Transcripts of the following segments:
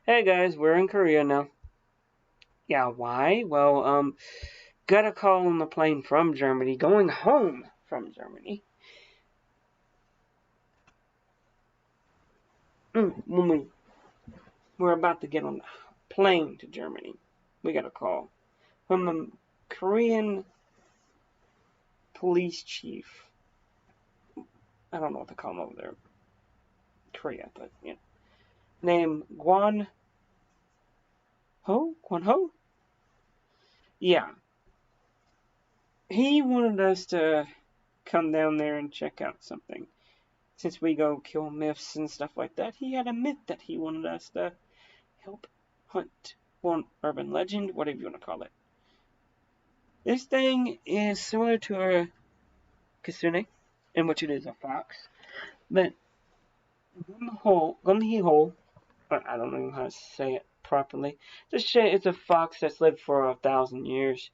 Hey guys, we're in Korea now. Yeah, why? Well, got a call on the plane from Germany, going home from Germany. When we're about to get on the plane to Germany, we got a call from the Korean police chief. I don't know what to call him over there, Korea, but yeah, named Guan Ho. Yeah, he wanted us to come down there and check out something. Since we go kill myths and stuff like that, he had a myth that he wanted us to help hunt. One urban legend, whatever you want to call it. This thing is similar to a kitsune, in which it is a fox. But Gumiho, I don't know how to say it properly. It's a fox that's lived for 1,000 years.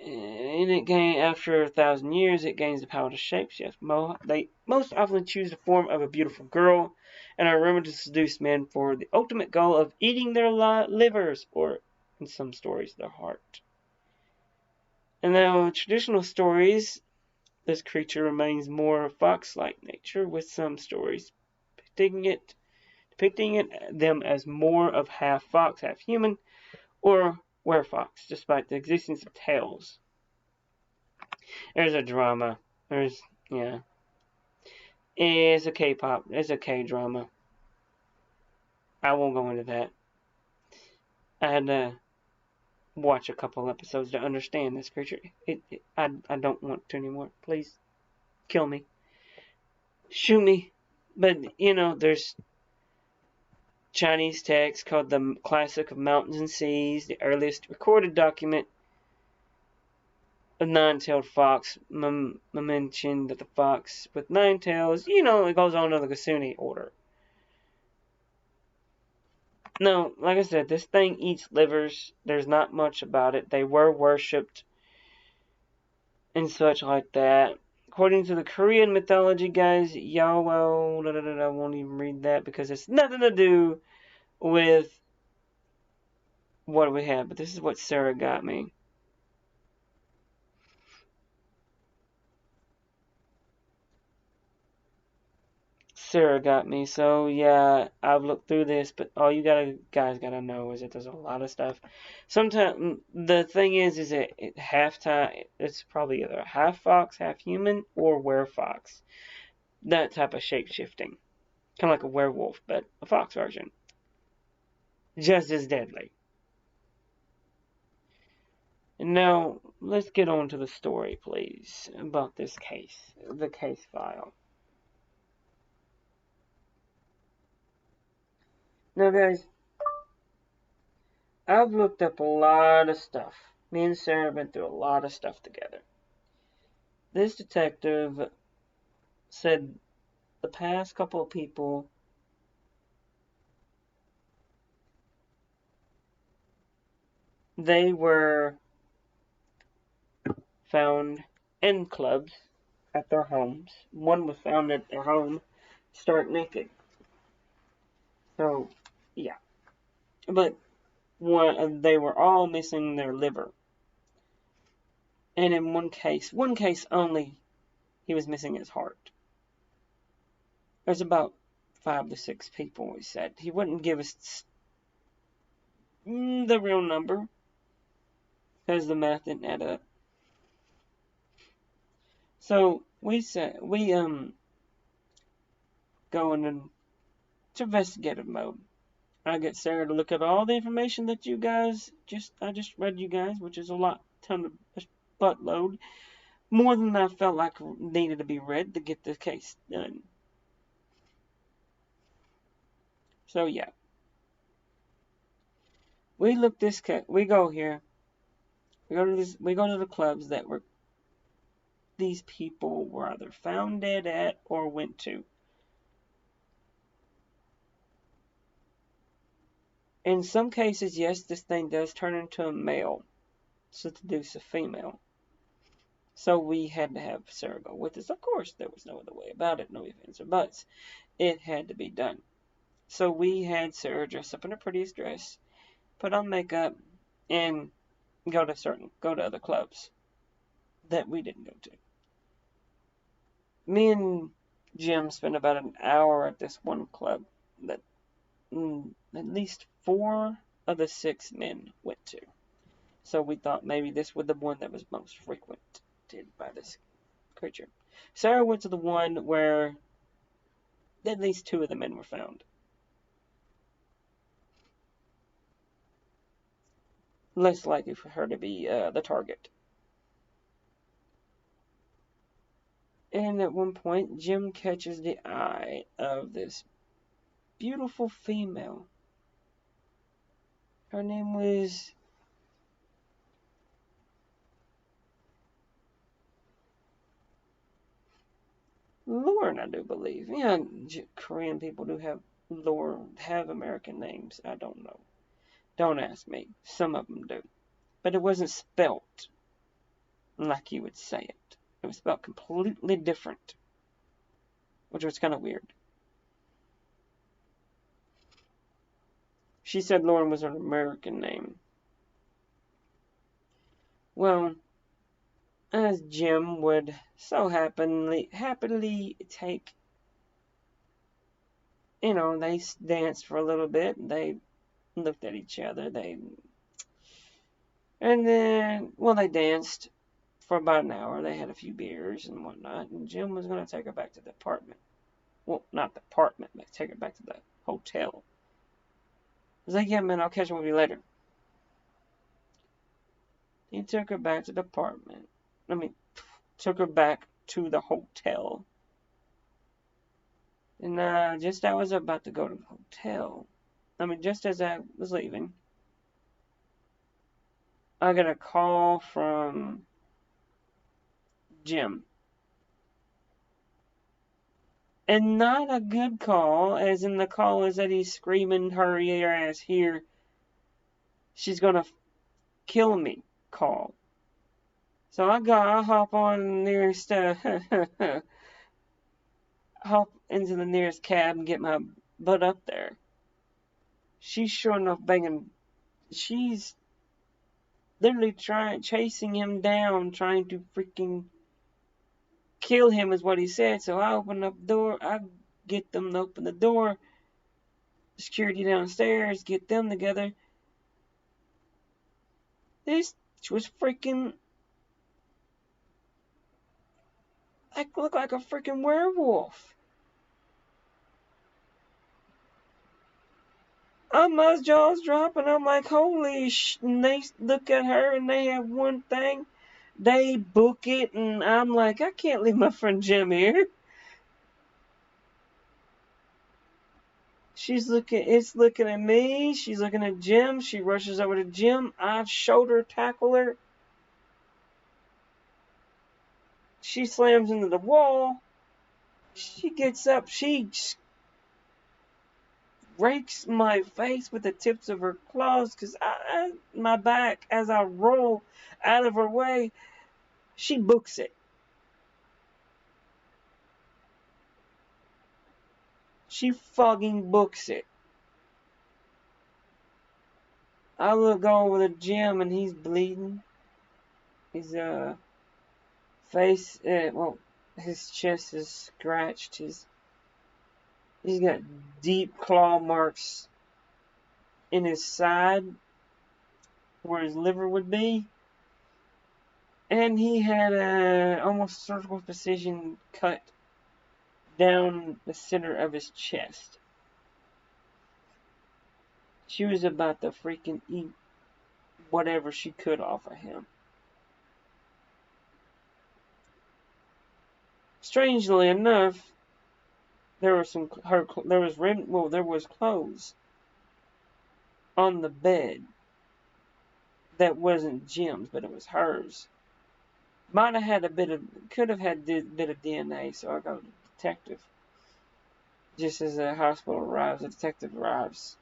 And after 1,000 years, it gains the power to shapeshift. They most often choose the form of a beautiful girl and are rumored to seduce men for the ultimate goal of eating their livers, or in some stories, their heart. And now, in traditional stories, this creature remains more fox-like nature, with some stories depicting them as more of half fox, half human, or werefox, despite the existence of tails. There's a drama. Yeah. It's a K-pop. It's a K-drama. I won't go into that. I had to watch a couple episodes to understand this creature. I don't want to anymore. Please, kill me. Shoot me. But, there's Chinese text called the Classic of Mountains and Seas, the earliest recorded document of nine-tailed fox. Mentioned that the fox with 9 tails, it goes on to the Kitsune order. No, like I said, this thing eats livers. There's not much about it. They were worshipped and such like that. According to the Korean mythology, guys, Yahweh, I won't even read that because it's nothing to do with what we have. But this is what Sarah got me. So yeah, I've looked through this, but all you guys gotta know is that there's a lot of stuff. Sometimes the thing is that at halftime it's probably either half fox, half human, or werefox. That type of shape shifting, kind of like a werewolf, but a fox version, just as deadly. And now let's get on to the story, please, about this case, the case file. Now, guys, I've looked up a lot of stuff. Me and Sarah have been through a lot of stuff together. This detective said the past couple of people they were found in clubs at their homes. One was found at their home stark naked. So, yeah. But they were all missing their liver. And in one case only, he was missing his heart. There's about 5 to 6 people, he said. He wouldn't give us the real number because the math didn't add up. So we go into investigative mode. I get Sarah to look at all the information that I just read you guys, which is a buttload, more than I felt like needed to be read to get the case done. So yeah, we go here, we go to the clubs that these people were either found dead at or went to. In some cases, yes, this thing does turn into a male, seduce a female. So we had to have Sarah go with us. Of course, there was no other way about it, no ifs, ands, or buts. It had to be done. So we had Sarah dress up in her prettiest dress, put on makeup, and go to other clubs that we didn't go to. Me and Jim spent about an hour at this one club that at least 4 of the 6 men went to. So we thought maybe this was the one that was most frequented by this creature. Sarah went to the one where at least 2 of the men were found. Less likely for her to be the target. And at one point, Jim catches the eye of this beautiful female. Her name was Lauren, I do believe. Yeah, Korean people do have American names. I don't know. Don't ask me. Some of them do. But it wasn't spelt like you would say it. It was spelled completely different, which was kind of weird. She said Lauren was an American name. Well, as Jim would so happily take, they danced for a little bit. They looked at each other. And then, they danced for about an hour. They had a few beers and whatnot. And Jim was going to take her back to the apartment. Well, not the apartment, but take her back to the hotel. I was like, yeah, man, I'll catch up with you later. He took her back to the apartment. Took her back to the hotel. And just I was about to go to the hotel. Just as I was leaving, I got a call from Jim. And not a good call, as in the call is that he's screaming, hurry your ass here. She's gonna kill me call. So I hop on the nearest, hop into the nearest cab and get my butt up there. She's sure enough banging. She's literally chasing him down, trying to freaking kill him is what he said. So I open up the door. I get them to open the door. Security downstairs, get them together. This was freaking looked like a freaking werewolf. My jaw's dropping. I'm like, holy sh! And they look at her and they have one thing. They book it, and I'm like, I can't leave my friend Jim here. It's looking at me. She's looking at Jim. She rushes over to Jim. I shoulder tackle her. She slams into the wall. She gets up. She rakes my face with the tips of her claws because my back, as I roll out of her way, she books it. She fucking books it. I look over to Jim and he's bleeding. His face, his chest is scratched. He's got deep claw marks in his side where his liver would be. And he had a almost surgical precision cut down the center of his chest. She was about to freaking eat whatever she could off of him. Strangely enough, there was clothes on the bed that wasn't Jim's, but it was hers. Could have had a bit of DNA, so I got a detective. Just as the hospital arrives, the detective arrives.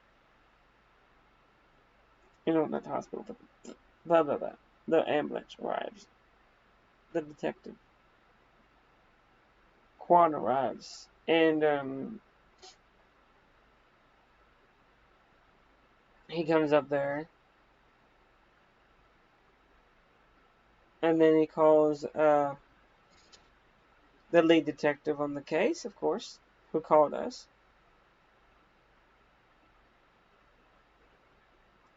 Not the hospital, but blah, blah, blah. The ambulance arrives. The detective. Quan arrives. And, he comes up there, and then he calls the lead detective on the case, of course, who called us.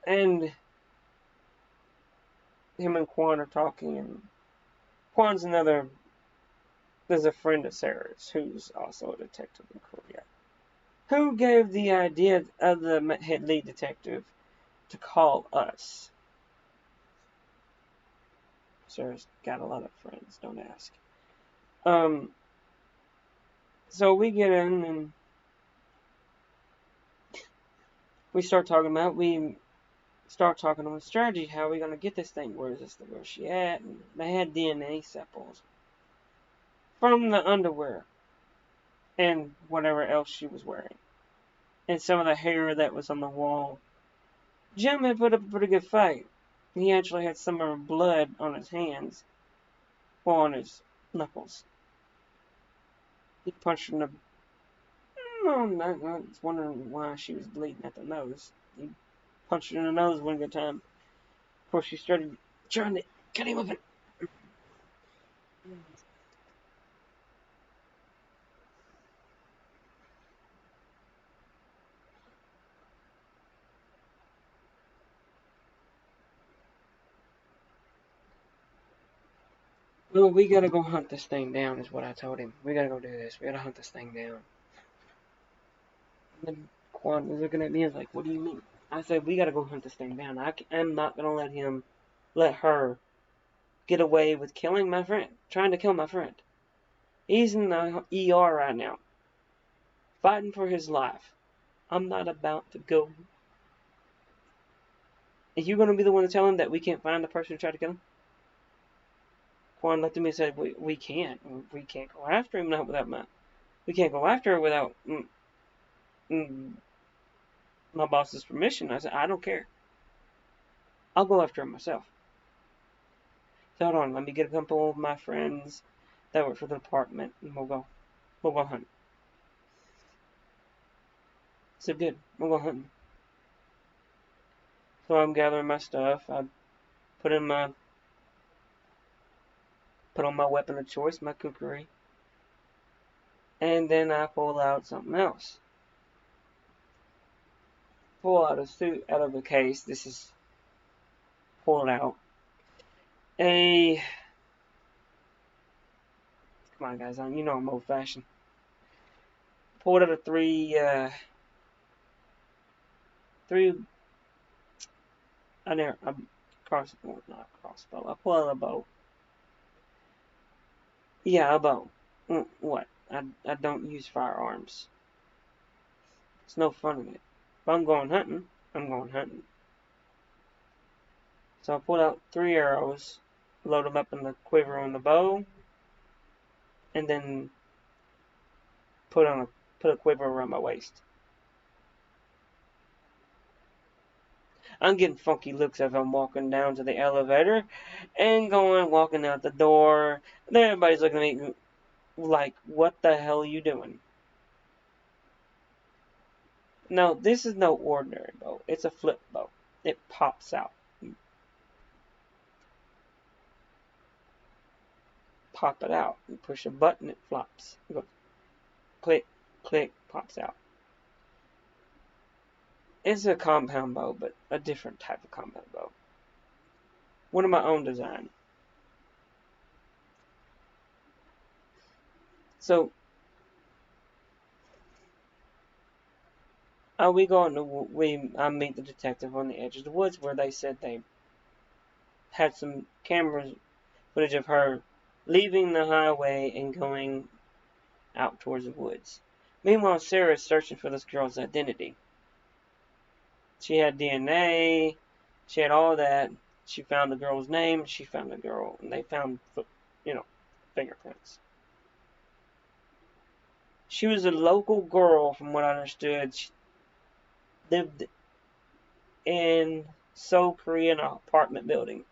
And him and Quan are talking, and Quan's there's a friend of Sarah's who's also a detective in Korea, who gave the idea of the head lead detective to call us. Sarah's got a lot of friends, don't ask. So we get in and we start talking about strategy. How are we gonna get this thing? Where's she at? And they had DNA samples from the underwear and whatever else she was wearing, and some of the hair that was on the wall. Jim had put up a pretty good fight. He actually had some of her blood on his hands, or on his knuckles. He punched her in the. No, I was wondering why she was bleeding at the nose. He punched her in the nose one good time before she started trying to cut him open. Well, we gotta go hunt this thing down, is what I told him. We gotta go do this. We gotta hunt this thing down. And then Quan was looking at me and was like, what do you mean? I said, we gotta go hunt this thing down. I'm not gonna let her get away with killing my friend, trying to kill my friend. He's in the ER right now, fighting for his life. I'm not about to go. Are you gonna be the one to tell him that we can't find the person who tried to kill him? Quan looked at me and said, we can't. We can't go after him now without we can't go after her without my boss's permission. I said, I don't care. I'll go after her myself. So hold on, let me get a couple of my friends that work for the department, and we'll go hunting. So good, we'll go hunting. So I'm gathering my stuff. I put on my weapon of choice, my kukri, and then I pull out something else. Pull out a suit out of the case. This is pulled out. Come on, guys, you know I'm old-fashioned. Pulled out a three. Crossbow, not crossbow. I pull out a bow. Yeah, a bow. What? I don't use firearms. It's no fun in it. If I'm going hunting, I'm going hunting. So I pulled out 3 arrows, load them up in the quiver on the bow, and then put a quiver around my waist. I'm getting funky looks as I'm walking down to the elevator and walking out the door. And everybody's looking at me like, what the hell are you doing? No, this is no ordinary bow. It's a flip bow. It pops out. You pop it out. You push a button, it flops. You go click, click, pops out. It's a compound bow, but a different type of compound bow. One of my own design. So, I meet the detective on the edge of the woods where they said they had some camera footage of her leaving the highway and going out towards the woods. Meanwhile, Sarah is searching for this girl's identity. She had DNA, she had all that. She found the girl's name, she found the girl, and they found, fingerprints. She was a local girl, from what I understood. She lived in Seoul, Korea, in an apartment building.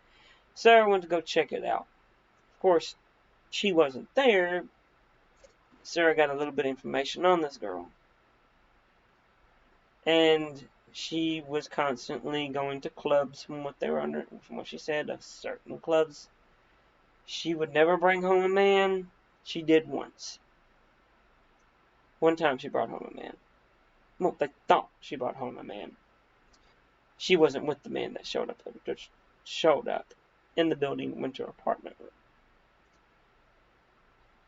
Sarah went to go check it out. Of course, she wasn't there. Sarah got a little bit of information on this girl. And She was constantly going to clubs from what she said, of certain clubs. She would never bring home a man. She did once. One time she brought home a man. Well, they thought she brought home a man. She wasn't with the man that showed up. Just showed up in the building, went to her apartment.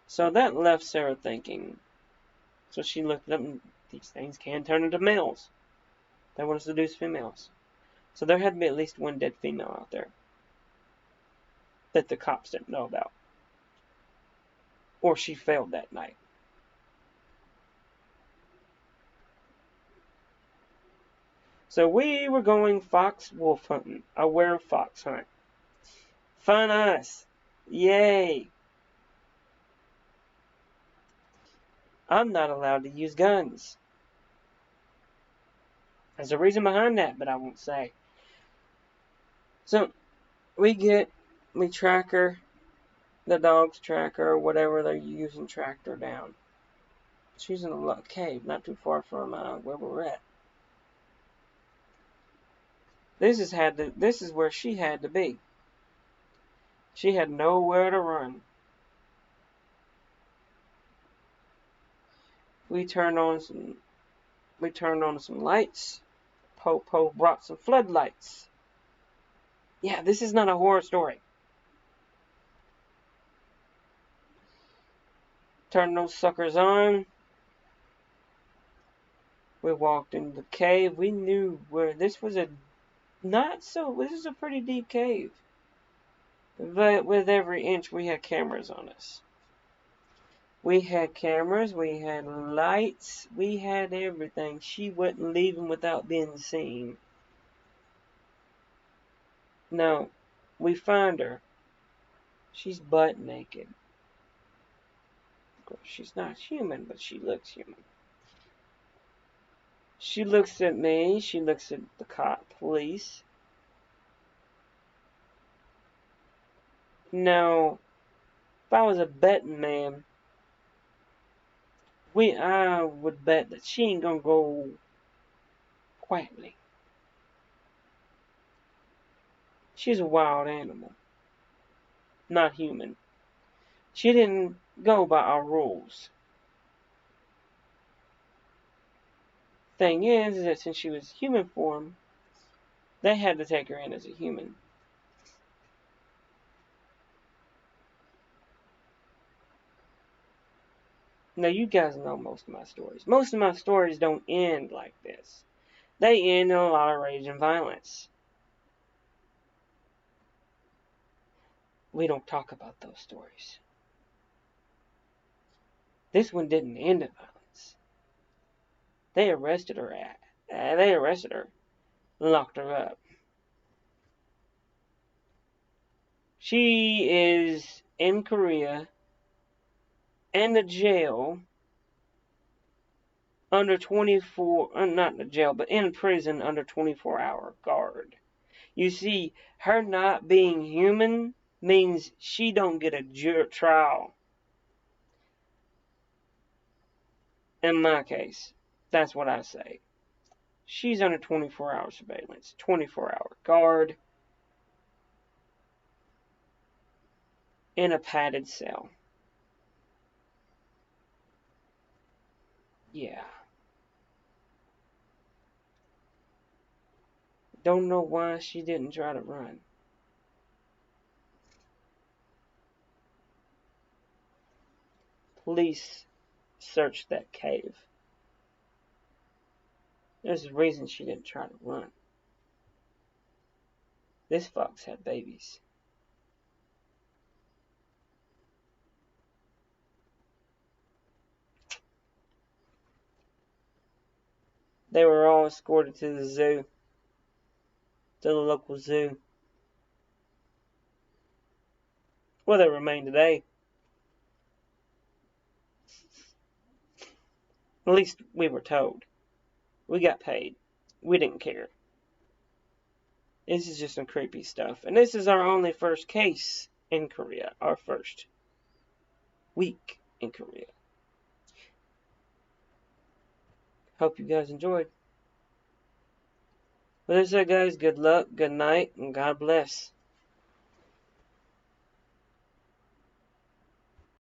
So that left Sarah thinking. So she looked up, and these things can turn into males. They want to seduce females. So there had to be at least one dead female out there that the cops didn't know about. Or she failed that night. So we were going fox wolf hunting. A were-fox hunt. Fun us. Yay. I'm not allowed to use guns. There's a reason behind that, but I won't say. So we track her, the dogs track her, or whatever they're using, tracked her down. She's in a cave not too far from where we're at. This is where she had to be. She had nowhere to run. We turned on some lights. Popo brought some floodlights. Yeah, this is not a horror story. Turned those suckers on. We walked into the cave. We knew where this was this is a pretty deep cave. But with every inch we had cameras on us. We had cameras, we had lights, we had everything. She wasn't leaving without being seen. No, we find her. She's butt naked. Of course, she's not human, but she looks human. She looks at me, she looks at the police. Now, if I was a betting man, I would bet that she ain't gonna go quietly. She's a wild animal, not human. She didn't go by our rules. Thing is that since she was human form, they had to take her in as a human. Now, you guys know most of my stories. Most of my stories don't end like this. They end in a lot of rage and violence. We don't talk about those stories. This one didn't end in violence. They arrested her. Locked her up. She is in Korea, in the jail, under 24, not in the jail, but in prison under 24-hour guard. You see, her not being human means she don't get a trial. In my case, that's what I say. She's under 24-hour surveillance, 24-hour guard, in a padded cell. Yeah. Don't know why she didn't try to run. Police searched that cave. There's a reason she didn't try to run. This fox had babies. They were all escorted to the zoo, to the local zoo, where they remain today. At least we were told. We got paid. We didn't care. This is just some creepy stuff. And this is our only first case in Korea. Our first week in Korea. Hope you guys enjoyed. With that said, guys, good luck, good night, and God bless.